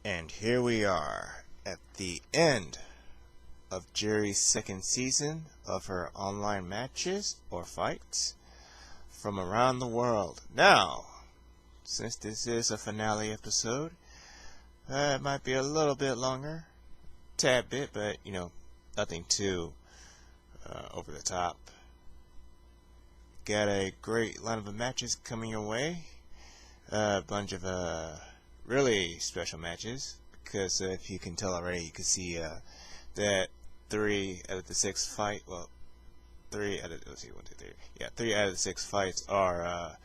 And here we are at the end of Juri's second season of her online matches or fights from around the world. Now, since this is a finale episode, it might be a little bit longer, tad bit, but you know, nothing too over the top. Got a great lineup of matches coming your way. A bunch of really special matches, because if you can tell already, you can see that 3 out of the 6 fight. Well, 3 out of three out of the 6 fights are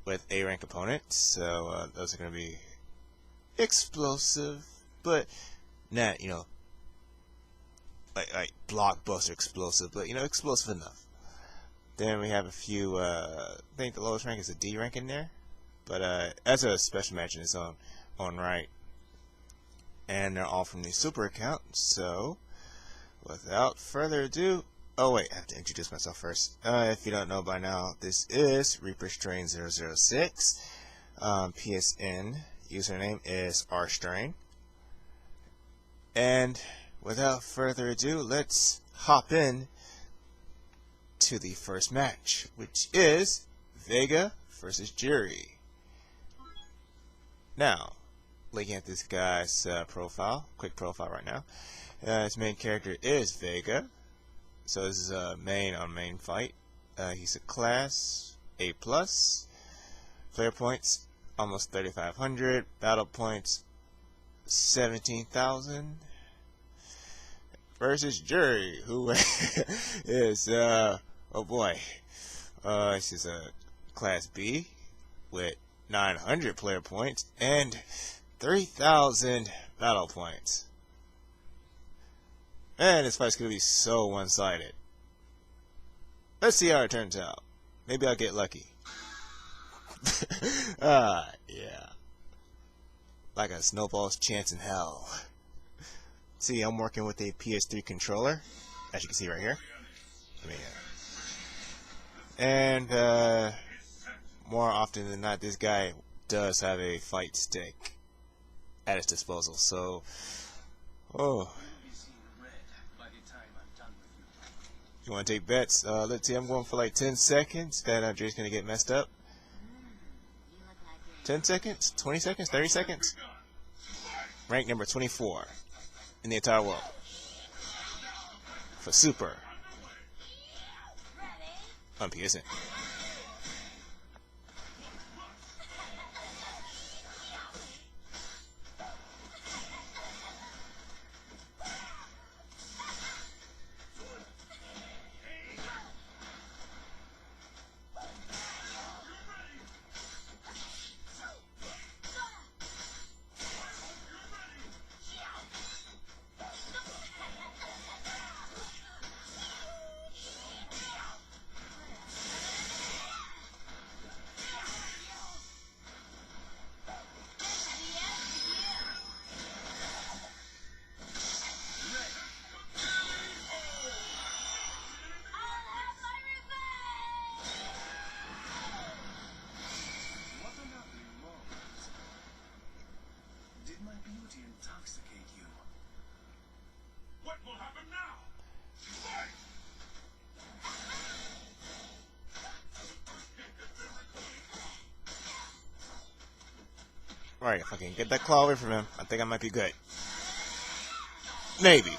with A rank opponents. So those are going to be explosive, but not like blockbuster explosive, but explosive enough. Then we have a few. I think the lowest rank is a D rank in there, but as a special match in its own right, and they're all from the super account. So, without further ado, oh wait, I have to introduce myself first. If you don't know by now, this is Reaper Strain 006. PSN username is rstrain. And without further ado, let's hop in to the first match, which is Vega versus Juri. Now, looking at this guy's quick profile right now, his main character is Vega, so this is a main on main fight. He's a class A+, player points almost 3,500, battle points 17,000. Versus Juri, who is oh boy, this is a class B with 900 player points and 3,000 battle points. Man, this fight's gonna be so one-sided. Let's see how it turns out. Maybe I'll get lucky. Yeah, like a snowball's chance in hell. See, I'm working with a PS3 controller, as you can see right here. And more often than not, this guy does have a fight stick at his disposal. So, you want to take bets? Let's see, I'm going for like 10 seconds. That Andre's going to get messed up. 10 seconds? 20 seconds? 30 seconds? Rank number 24. In the entire world for Super on PSN. Intoxicate you. What will happen now? Alright, if I can get that claw away from him, I think I might be good. Maybe.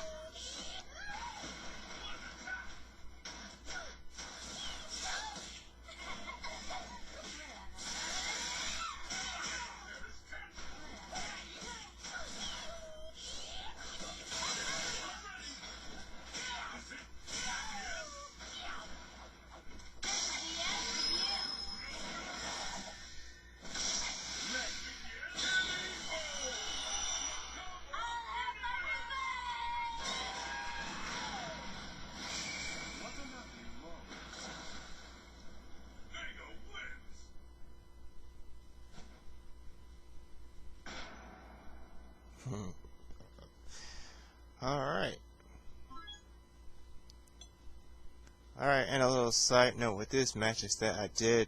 Alright, and a little side note with this match is that I did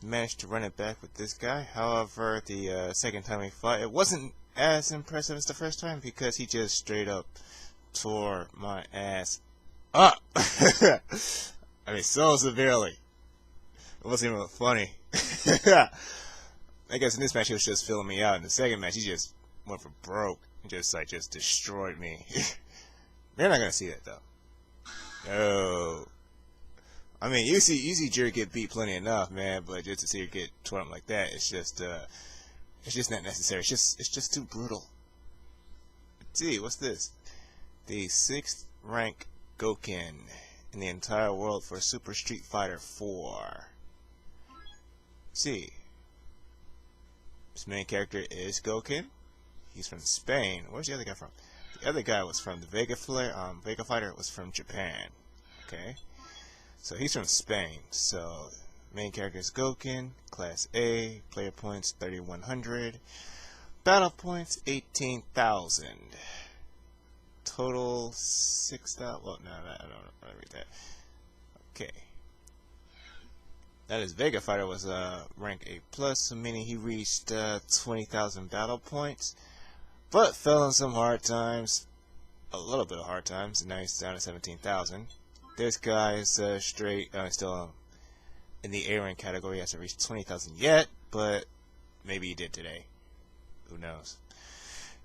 manage to run it back with this guy. However, the second time we fought, it wasn't as impressive as the first time because he just straight up tore my ass up. I mean, so severely. It wasn't even funny. I guess in this match he was just filling me out. In the second match he just went for broke and just destroyed me. They're not gonna see that though. No. I mean, you see Juri get beat plenty enough, man, but just to see her get torn up like that, it's just not necessary. It's just too brutal. Let's see, what's this? The 6th rank Goken in the entire world for Super Street Fighter 4. Let's see. This main character is Goken. He's from Spain. Where's the other guy from? The other guy was from the Vega Fighter was from Japan. Okay. So he's from Spain. So main character is Goken, Class A, player points 3,100, battle points 18,000, total 6,000. Well, no, I don't read that. Okay. That is Vega Fighter was rank A plus, meaning he reached 20,000 battle points, but fell in some hard times, a little bit of hard times, and now he's down to 17,000. This guy is still in the A rank category. He hasn't reached 20,000 yet, but maybe he did today. Who knows?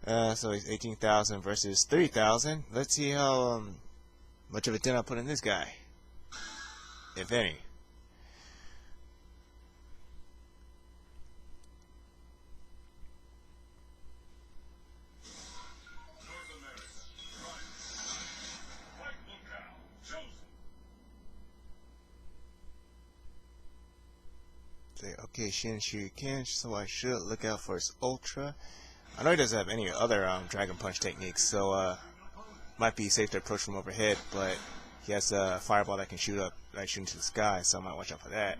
So he's 18,000 versus 3,000. Let's see how much of a dent I put in this guy, if any. Okay, Shin Shuriken, so I should look out for his Ultra. I know he doesn't have any other Dragon Punch techniques, so might be safe to approach from overhead, but he has a fireball that can shoot into the sky, so I might watch out for that.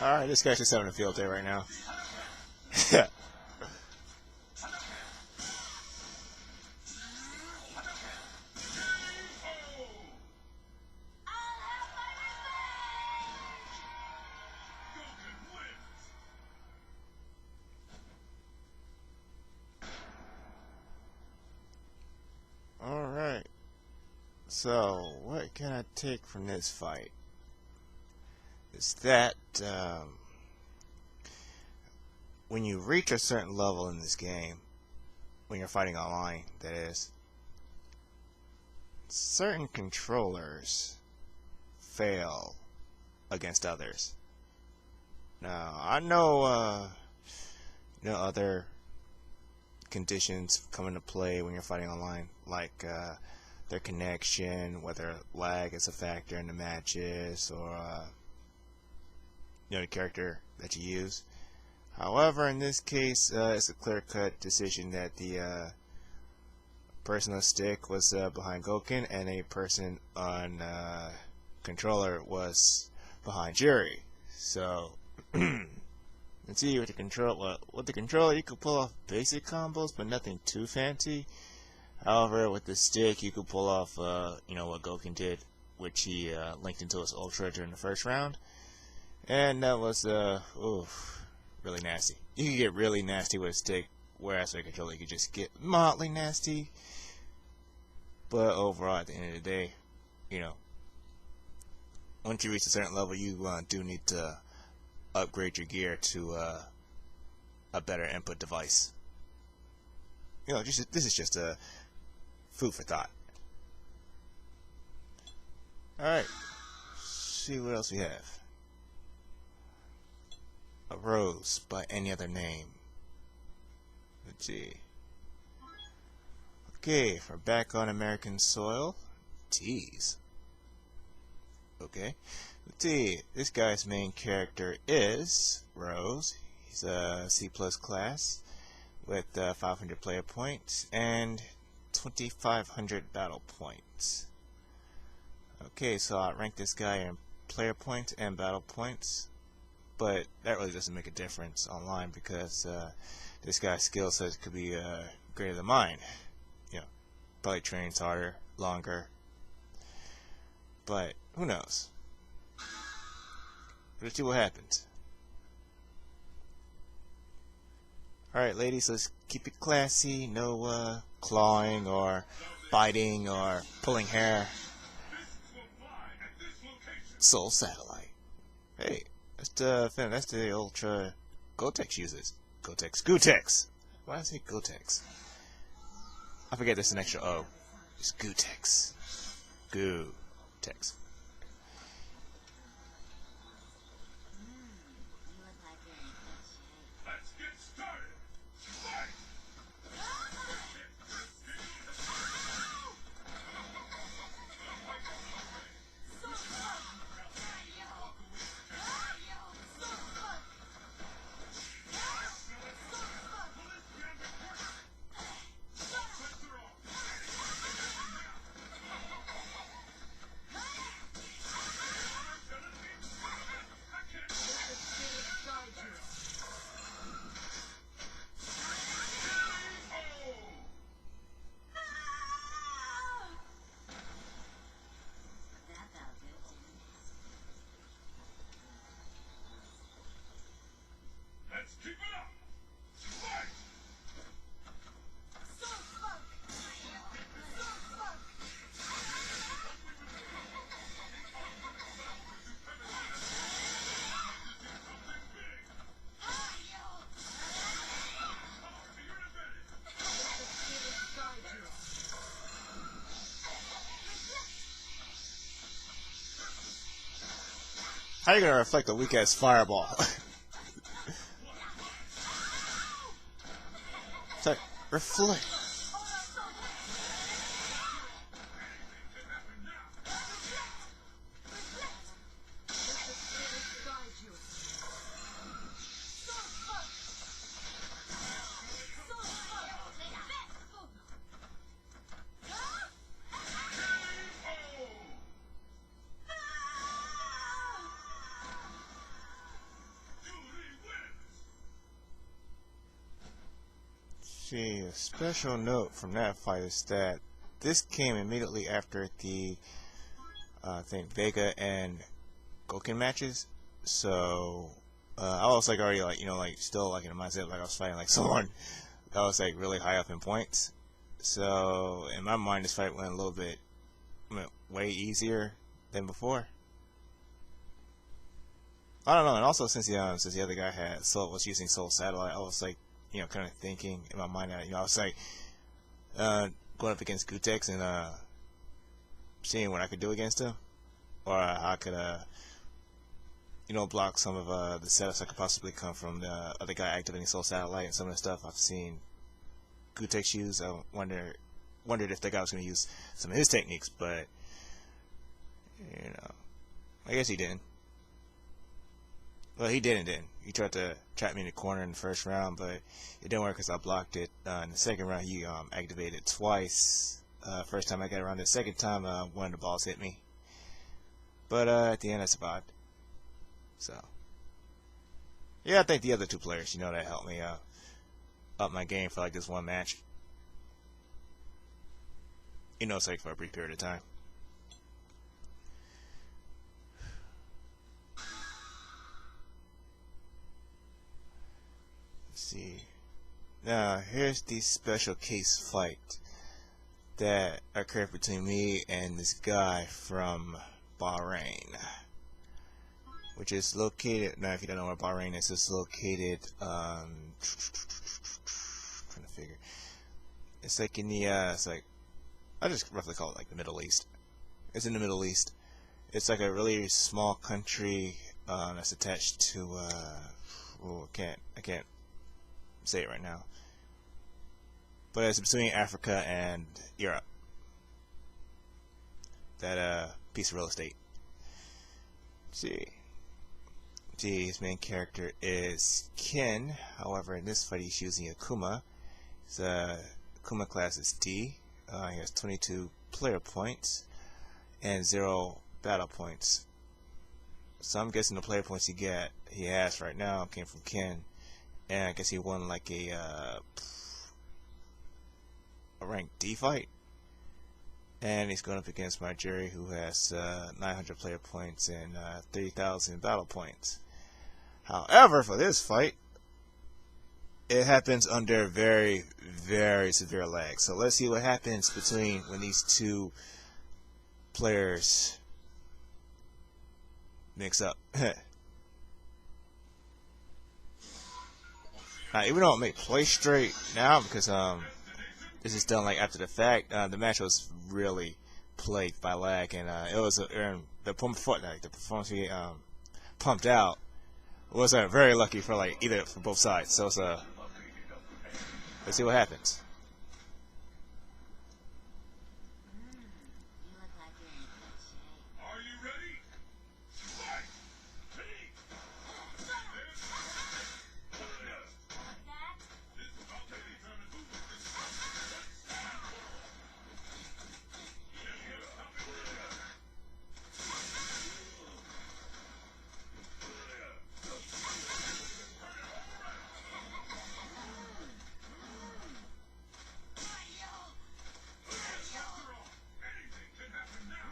Alright, this guy's just having a field day right now. Alright, so what can I take from this fight? Is that when you reach a certain level in this game, when you're fighting online, that is, certain controllers fail against others. Now, I know other conditions come into play when you're fighting online, like their connection, whether lag is a factor in the matches, or the character that you use. However, in this case, it's a clear-cut decision that the person on stick was behind Goken, and a person on controller was behind Juri. So, let's see with the controller. With the controller, you could pull off basic combos, but nothing too fancy. However, with the stick, you could pull off, you know, what Goken did, which he linked into his Ultra during the first round. And that was, really nasty. You can get really nasty with a stick, whereas with a controller, you could just get mildly nasty. But overall, at the end of the day, you know, once you reach a certain level, you do need to upgrade your gear to a better input device. You know, this is just a food for thought. Alright, see what else we have. A rose by any other name. Let's see. Okay, we're back on American soil. Tease. Okay. Let's see. This guy's main character is Rose. He's a C+ class with 500 player points and 2,500 battle points. Okay, so I rank this guy in player points and battle points, but that really doesn't make a difference online because this guy's skill set could be greater than mine. You know, probably trains harder, longer, but who knows? Let's see what happens. Alright, ladies, let's keep it classy. No clawing or biting or pulling hair. Soul Satellite. Hey, that's the Ultra Gotex uses. Gotex. Why did I say Gotex? I forget there's an extra O. It's Gotex. Gotex. How are you gonna reflect a weak-ass fireball? Sorry, reflect. See, a special note from that fight is that this came immediately after the I think Vega and Goken matches, so I was like already like, you know, like still like in the mindset like I was fighting like someone that was like really high up in points. So in my mind, this fight went a little bit way easier than before. I don't know, and also since the other guy was using Soul Satellite, I was like, you know, kind of thinking in my mind that, you know, I was like going up against Gotex and seeing what I could do against him, or how I could you know, block some of the setups that could possibly come from the other guy activating Soul Satellite and some of the stuff I've seen Gotex use. I wondered if that guy was going to use some of his techniques, but you know, I guess he didn't. Well, he didn't. He tried to trap me in the corner in the first round, but it didn't work because I blocked it. In the second round, he activated it twice. First time I got around, the second time, one of the balls hit me. But at the end, I survived. So, yeah, I think the other two players, you know, that helped me up my game for like this one match. You know, it's like for a brief period of time. Let's see. Now, here's the special case fight that occurred between me and this guy from Bahrain, which is located. Now, if you don't know where Bahrain is, it's located. Trying to figure. It's like in the. It's like, I just roughly call it like the Middle East. It's in the Middle East. It's like a really small country that's attached to. Oh, I can't say it right now. But it's between Africa and Europe. That piece of real estate. Let's see. His main character is Ken. However, in this fight he's using a Kuma. His Kuma class is D. He has 22 player points and 0 battle points. So I'm guessing the player points he has right now came from Ken, and I guess he won like a rank D fight, and he's going up against my Juri, who has 900 player points and 3,000 battle points. However, for this fight, it happens under very, very severe lag. So let's see what happens between when these two players mix up. Now, even though it may play straight now, because this is done like after the fact, the match was really plagued by lag, and it was the performance we pumped out was very lucky for for both sides. So it's let's see what happens. Are you ready? Fight! This is how they determine who wins this fight. Anything can happen now.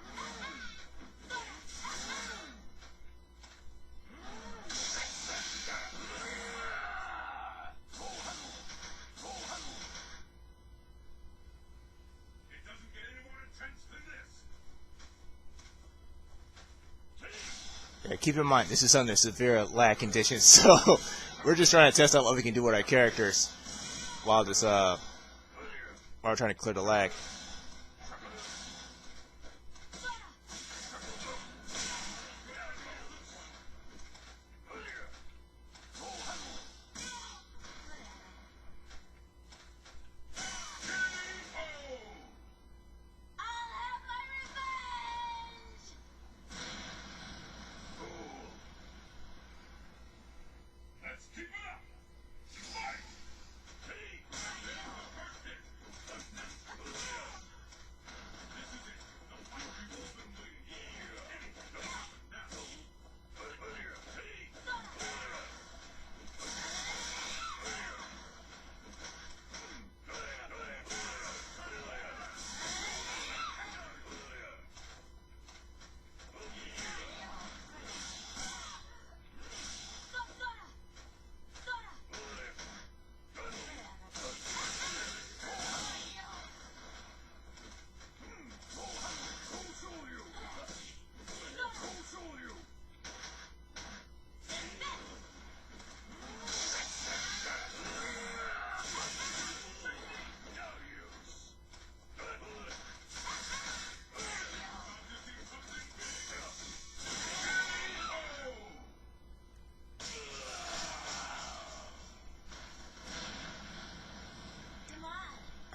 It doesn't get any more intense than this. Yeah, keep in mind, this is under severe lag conditions, so we're just trying to test out what we can do with our characters while we're trying to clear the lag. Let's keep it up. Fight!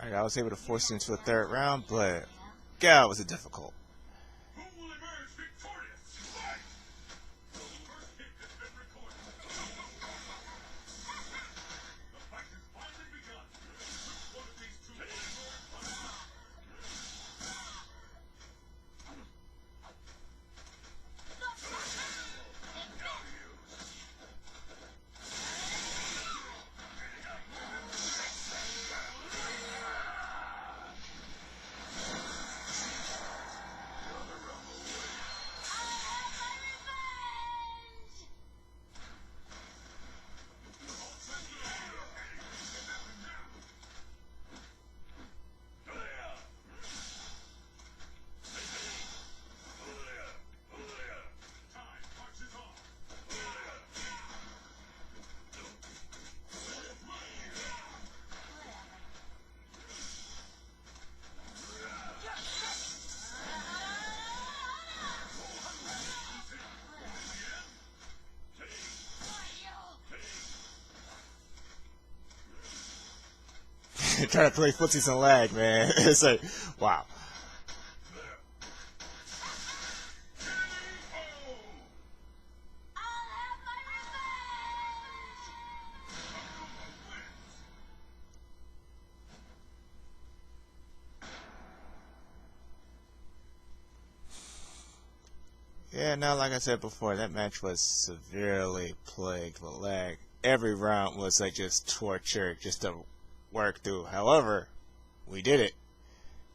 Alright, I was able to force it into a third round, but God, was it difficult. Who will emerge victorious? Fight! The first hit has been recorded. The fight has finally begun. Which one of these two will score punch? trying to play footsies and lag, man. It's like, wow. Yeah, now, like I said before, that match was severely plagued with lag. Every round was like just torture, just to work through. However, we did it.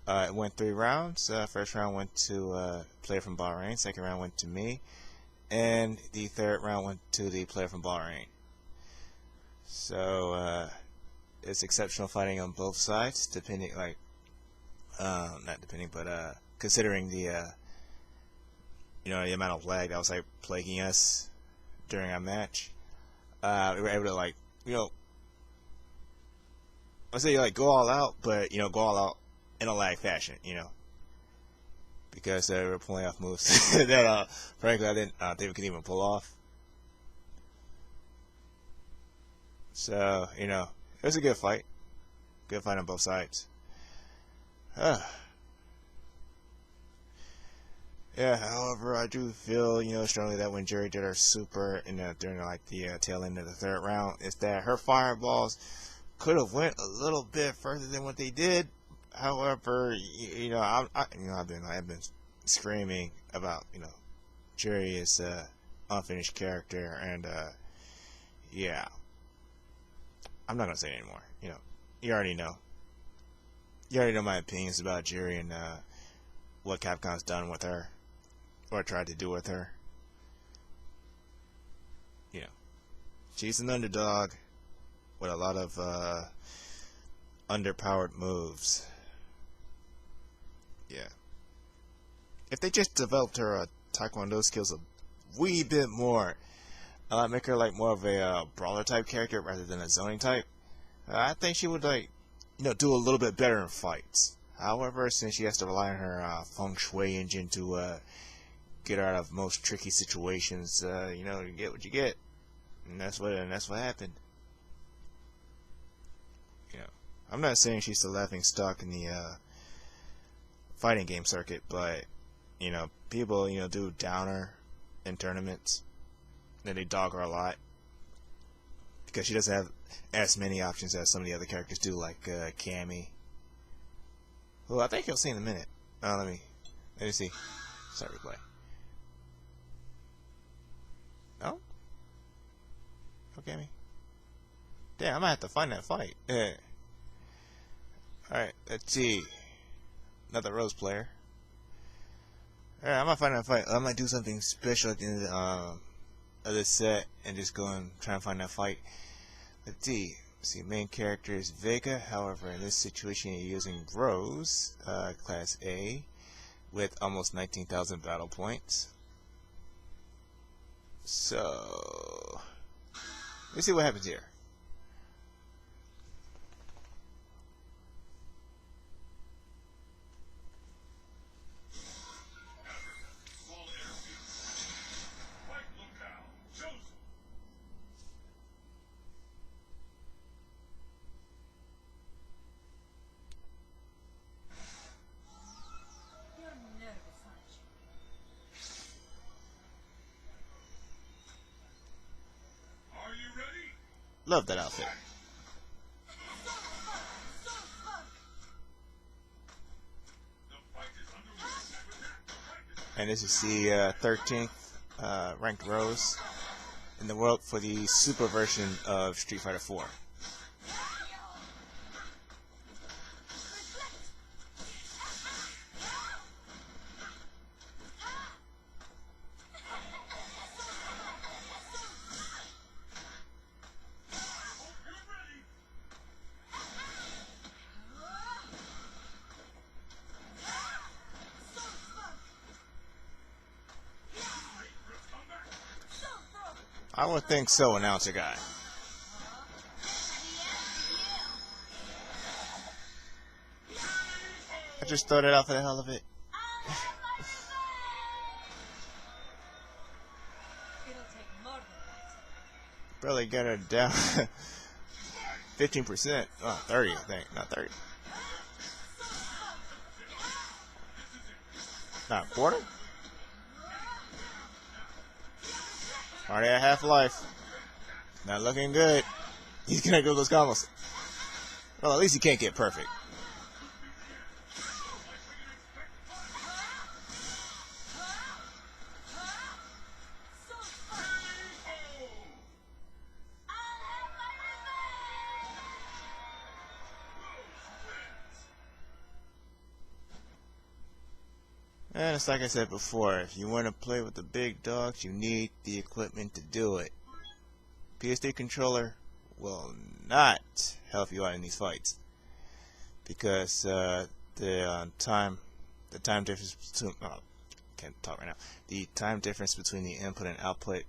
It went 3 rounds. First round went to player from Bahrain. Second round went to me, and the third round went to the player from Bahrain. So it's exceptional fighting on both sides, depending, like, not depending, but considering the the amount of lag that was like plaguing us during our match. We were able to, like, I say, like, go all out, but go all out in a lag fashion, because we were pulling off moves that frankly I didn't think we could even pull off. So it was a good fight on both sides. Yeah, however, I do feel, strongly that when Juri did her super during like the tail end of the third round, is that her fireballs could have went a little bit further than what they did. However, I've been screaming about, Juri is a unfinished character, and yeah, I'm not gonna say it anymore. You already know. You already know my opinions about Juri and what Capcom's done with her. Or tried to do with her. She's an underdog with a lot of underpowered moves. Yeah. If they just developed her taekwondo skills a wee bit more, make her like more of a brawler type character rather than a zoning type, I think she would do a little bit better in fights. However, since she has to rely on her feng shui engine to get her out of most tricky situations, you get what you get, and that's what happened. I'm not saying she's the laughing stock in the fighting game circuit, but people do down her in tournaments, and they dog her a lot because she doesn't have as many options as some of the other characters do, like Cammy. Well, I think you'll see in a minute. Let me see. Start replay. No? Okay, me. Damn, I might have to find that fight. Yeah. Alright, let's see. Another Rose player. Alright, I might find that fight. I might do something special at the end of this set and just go and try and find that fight. Let's see. Main character is Vega. However, in this situation, you're using Rose, Class A, with almost 19,000 battle points. So, let's see what happens here. Love that outfit. And this is the 13th ranked Rose in the world for the super version of Street Fighter 4. I would think so, announcer guy. I just throw it out for the hell of it. Barely got her down. 15%. Oh, 30, I think. Not 30. Not a quarter? Already at half life. Not looking good. He's gonna go those combos. Well, at least he can't get perfect. And it's like I said before, if you want to play with the big dogs, you need the equipment to do it. PSD controller will not help you out in these fights because the time difference between can't talk right now. The time difference between the input and output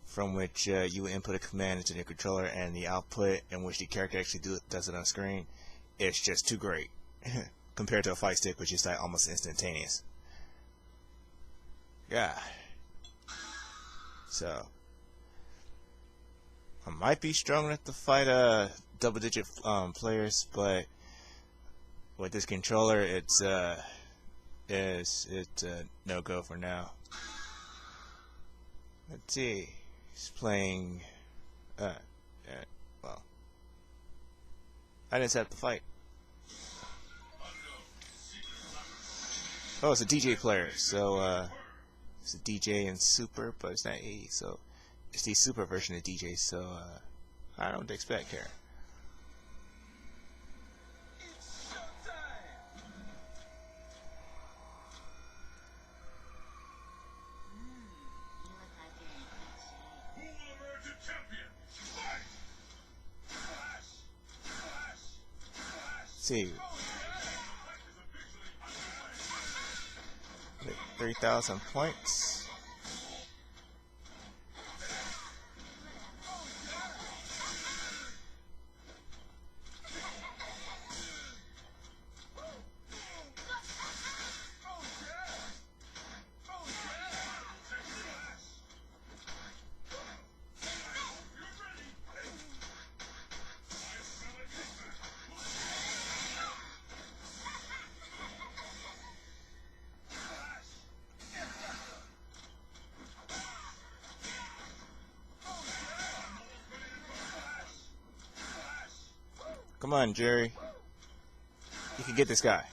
from which you input a command into the controller and the output in which the character actually does it on screen, it's just too great compared to a fight stick, which is like almost instantaneous. Yeah. So I might be strong enough to fight double-digit players, but with this controller, it's a no-go for now. Let's see. He's playing. Well, I didn't set up the fight. Oh, it's a DJ player, so it's a DJ in Super, but it's not AE, so it's the Super version of DJ, so I don't expect care. See, 3,000 points. Come on, Juri. You can get this guy.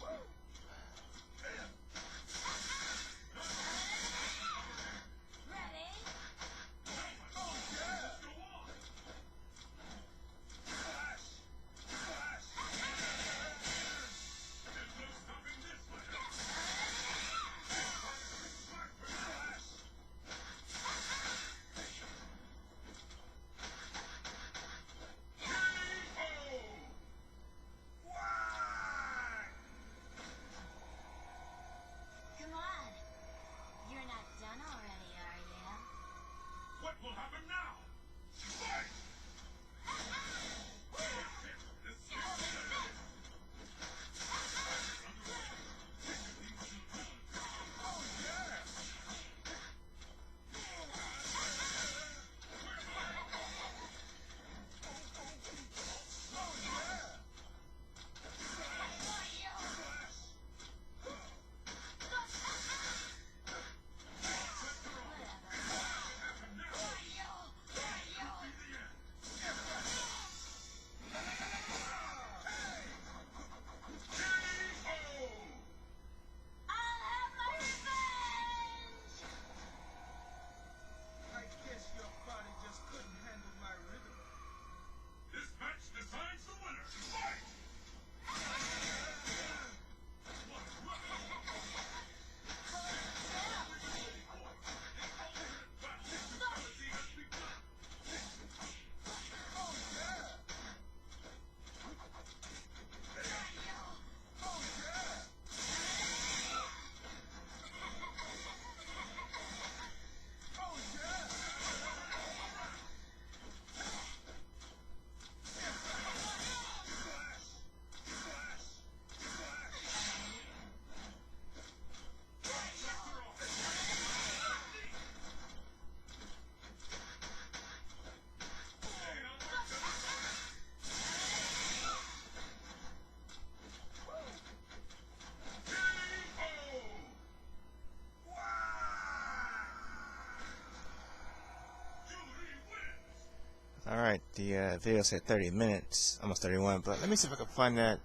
Alright, the video said 30 minutes, almost 31, but let me see if I can find that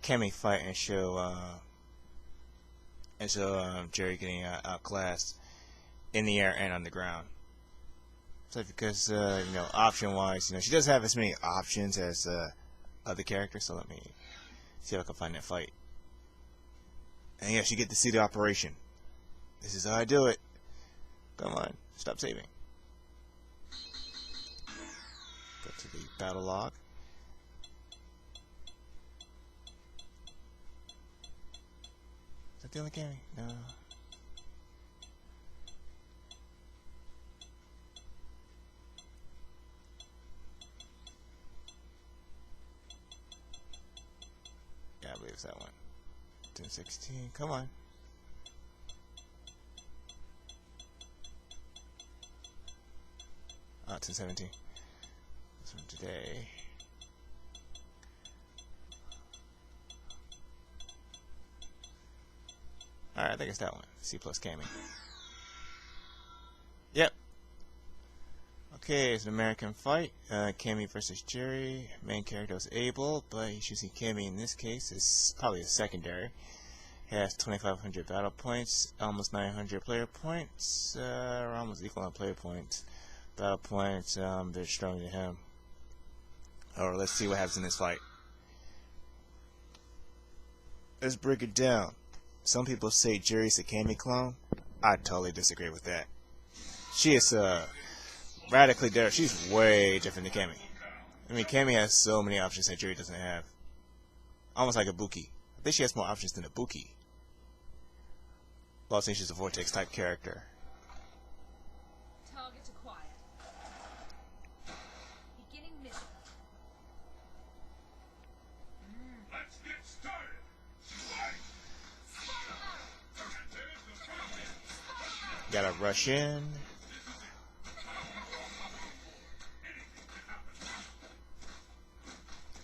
Cammy fight and show Juri getting outclassed in the air and on the ground. So because you know, option-wise, you know, she doesn't have as many options as other characters. So let me see if I can find that fight. And yes, you get to see the operation. This is how I do it. Come on, stop saving. Go to the battle log. Is that the only Cammy? No. Yeah, I believe it's that one. 1016. Come on. Ah, 1017. This one today. Alright, I think it's that one. C plus Cammy. Yep. Okay, it's an American fight. Cammy versus Juri. Main character was Abel, but you should see Cammy in this case is probably a secondary. He has 2,500 battle points, almost 900 player points, or almost equal on player points. Battle points, they're stronger than him. Or let's see what happens in this fight. Let's break it down. Some people say Juri's a Cammy clone. I totally disagree with that. She is radically different. She's way different than Cammy. I mean, Cammy has so many options that Juri doesn't have. Almost like a Buki. I think she has more options than a Buki. Well, I think she's a Vortex type character. Target acquired. Beginning mission. Let's get started. Fight. Gotta rush in.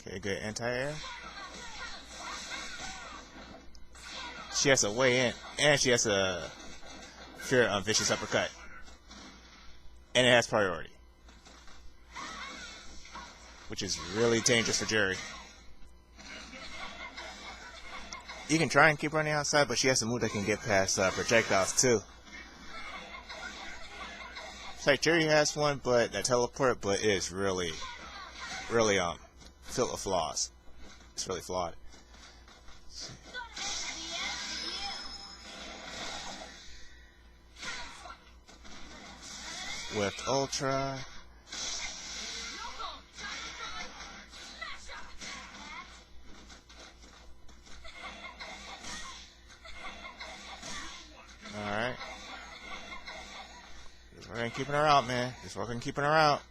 Okay, good anti-air. She has a way in, and she has a fear of vicious uppercut. And it has priority. Which is really dangerous for Juri. You can try and keep her on the outside, but she has a move that can get past projectiles too. It's like Juri has one, but that teleport, but it is really filled with flaws. It's really flawed. With Ultra. Alright. Just working keeping her out, man. Just working keeping her out.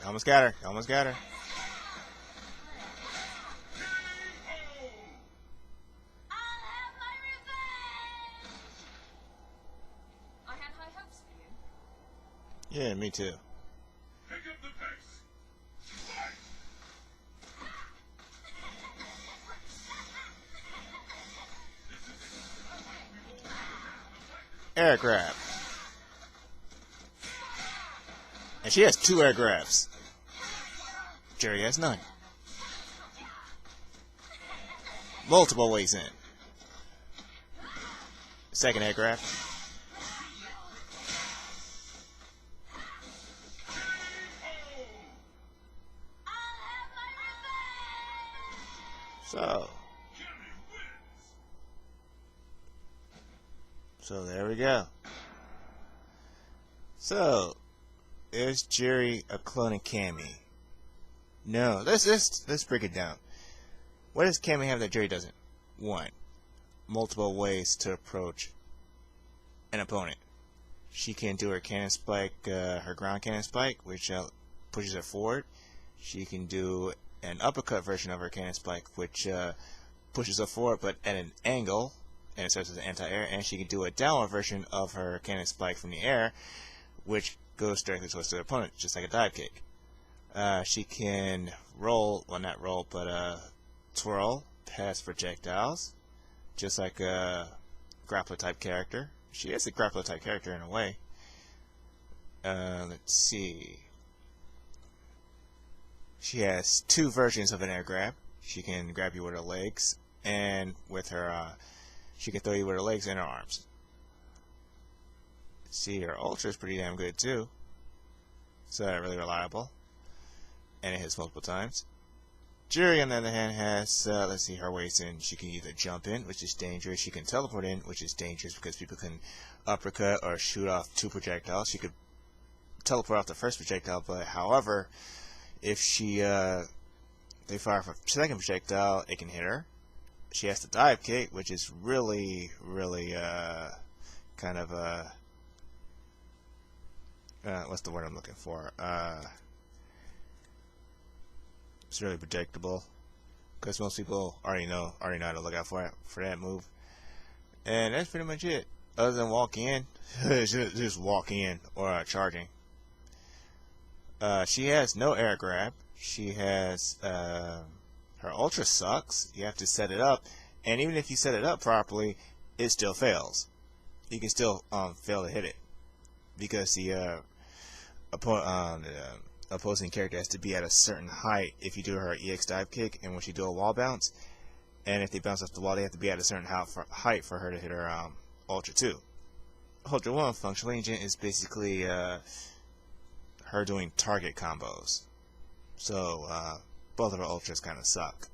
Almost got her. Almost got her. Yeah, me too. Pick up the pace. Fight. Air grab. And she has 2 air grabs. Juri has none. Multiple ways in. Second air grab. So there we go. So is Juri a clone of Cammy? No. Let's break it down. What does Cammy have that Juri doesn't? 1. Multiple ways to approach an opponent. She can do her cannon spike, her ground cannon spike, which pushes her forward. She can do an uppercut version of her cannon spike, which pushes her forward but at an angle, and it serves as an anti-air. And she can do a downward version of her cannon spike from the air, which goes directly towards the opponent, just like a dive kick. She can roll, well not roll, but twirl past projectiles, just like a grappler type character. She is a grappler type character in a way. Let's see. She has two versions of an air grab. She can grab you with her legs, and with her, she can throw you with her legs and her arms. Let's see, her ultra is pretty damn good too. So really reliable, and it hits multiple times. Juri, on the other hand, has, let's see, her ways in. She can either jump in, which is dangerous. She can teleport in, which is dangerous because people can uppercut or shoot off two projectiles. She could teleport off the first projectile, but however, if she, they fire off a second projectile, it can hit her. She has the dive kick, which is really, kind of, what's the word I'm looking for? It's really predictable because most people already know how to look out for that move, and that's pretty much it. Other than walk in, just walk in or charging. She has no air grab. She has her ultra sucks. You have to set it up, and even if you set it up properly, it still fails. You can still fail to hit it because the opposing character has to be at a certain height if you do her EX dive kick and when she do a wall bounce, and if they bounce off the wall they have to be at a certain height for her to hit her Ultra 2. Ultra 1 functional agent is basically her doing target combos, so both of her ultras kind of suck.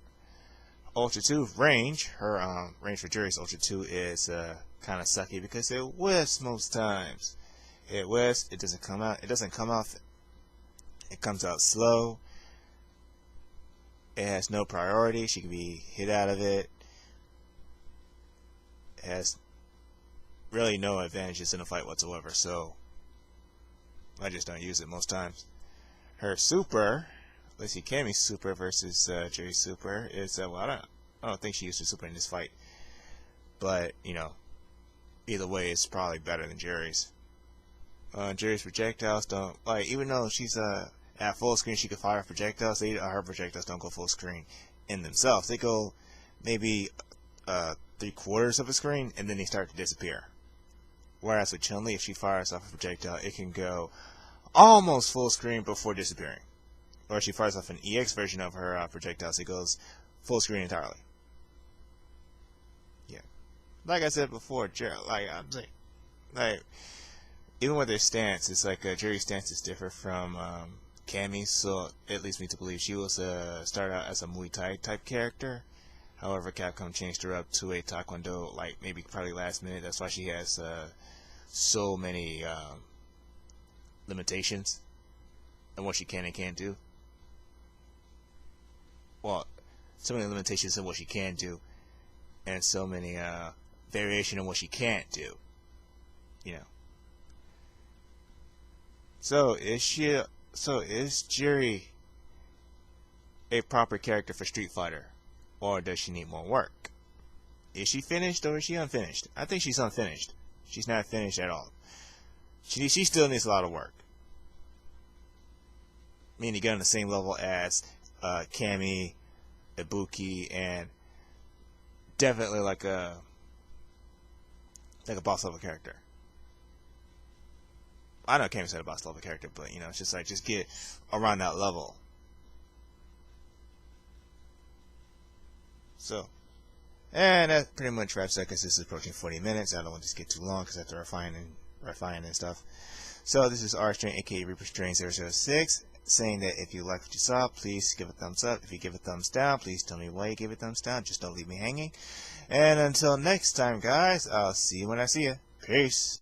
Ultra 2 range, her range for Juri's Ultra 2 is kind of sucky because it whiffs most times. It whiffs, it doesn't come out, it comes out slow. It has no priority. She can be hit out of it. It has really no advantages in a fight whatsoever, so I just don't use it most times. Her super, let's see, Cammy's super versus Juri's super is well, I don't think she used her super in this fight, but you know, either way, it's probably better than Juri's. Juri's projectiles don't, like, even though she's at full screen, she can fire projectiles. Her projectiles don't go full screen in themselves. They go maybe 3/4 of a screen, and then they start to disappear. Whereas with Chun-Li, if she fires off a projectile, it can go almost full screen before disappearing. Or if she fires off an EX version of her projectiles, it goes full screen entirely. Yeah, like I said before, like even with their stance, it's like Juri's stance is different from Cammy's, so it leads me to believe she was started out as a Muay Thai type character. However, Capcom changed her up to a Taekwondo, like maybe probably last minute. That's why she has so many limitations on what she can and can't do. Well, so many limitations in what she can do, and so many variation in what she can't do. You know. So is Juri a proper character for Street Fighter, or does she need more work? Is she finished or is she unfinished? I think she's unfinished. She's not finished at all. She still needs a lot of work. Meaning to get on the same level as Cammy, Ibuki, and definitely like a boss level character. I know Cammy's not a boss level character, but you know, it's just like, just get around that level. So, and that pretty much wraps up because this is approaching 40 minutes. I don't want this to get too long because I have to refine and stuff. So this is R-Strain, aka Reaper Strain 006, saying that if you like what you saw, please give a thumbs up. If you give a thumbs down, please tell me why you gave a thumbs down. Just don't leave me hanging. And until next time, guys, I'll see you when I see you. Peace.